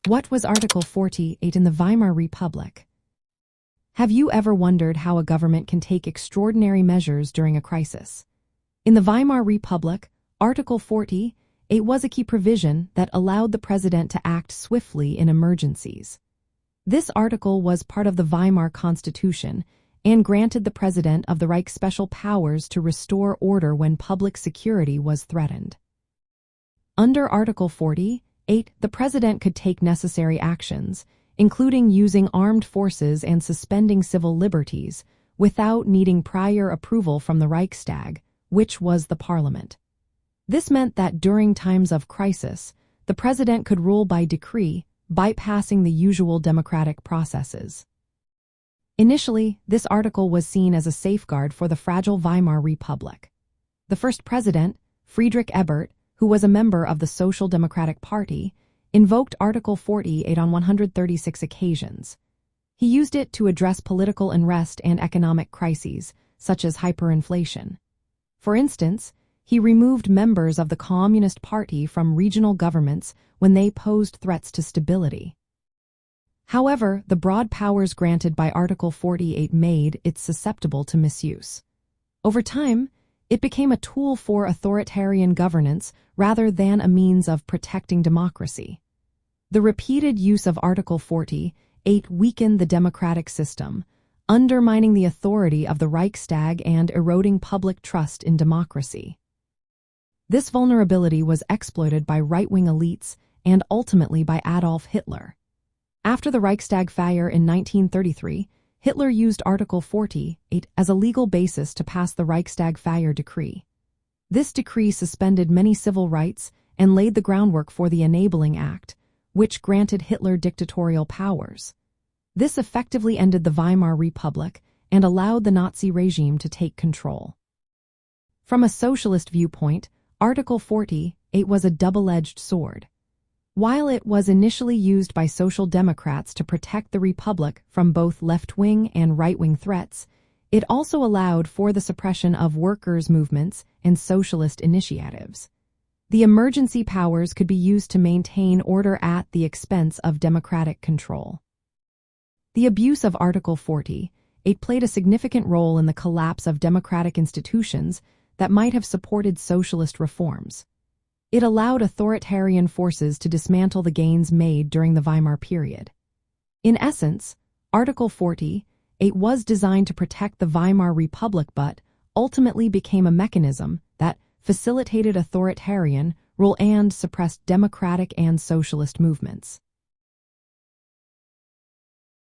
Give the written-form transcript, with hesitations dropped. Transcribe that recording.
What was Article 48 in the Weimar Republic? Have you ever wondered how a government can take extraordinary measures during a crisis? In the Weimar Republic, Article 48 was a key provision that allowed the president to act swiftly in emergencies. This article was part of the Weimar Constitution and granted the President of the Reich special powers to restore order when public security was threatened. Under Article 48, the President could take necessary actions, including using armed forces and suspending civil liberties, without needing prior approval from the Reichstag, which was the parliament. This meant that during times of crisis, the President could rule by decree, bypassing the usual democratic processes. Initially, this article was seen as a safeguard for the fragile Weimar Republic. The first president, Friedrich Ebert, who was a member of the Social Democratic Party, invoked Article 48 on 136 occasions. He used it to address political unrest and economic crises, such as hyperinflation. For instance, he removed members of the Communist Party from regional governments when they posed threats to stability. However, the broad powers granted by Article 48 made it susceptible to misuse. Over time, it became a tool for authoritarian governance rather than a means of protecting democracy. The repeated use of Article 48 weakened the democratic system, undermining the authority of the Reichstag and eroding public trust in democracy. This vulnerability was exploited by right-wing elites and ultimately by Adolf Hitler. After the Reichstag fire in 1933, Hitler used Article 48 as a legal basis to pass the Reichstag fire decree. This decree suspended many civil rights and laid the groundwork for the Enabling Act, which granted Hitler dictatorial powers. This effectively ended the Weimar Republic and allowed the Nazi regime to take control. From a socialist viewpoint, Article 48 was a double-edged sword. While it was initially used by Social Democrats to protect the Republic from both left-wing and right-wing threats, it also allowed for the suppression of workers' movements and socialist initiatives. The emergency powers could be used to maintain order at the expense of democratic control. The abuse of Article 48 played a significant role in the collapse of democratic institutions that might have supported socialist reforms. It allowed authoritarian forces to dismantle the gains made during the Weimar period. In essence, Article 48 was designed to protect the Weimar Republic but ultimately became a mechanism that facilitated authoritarian rule and suppressed democratic and socialist movements.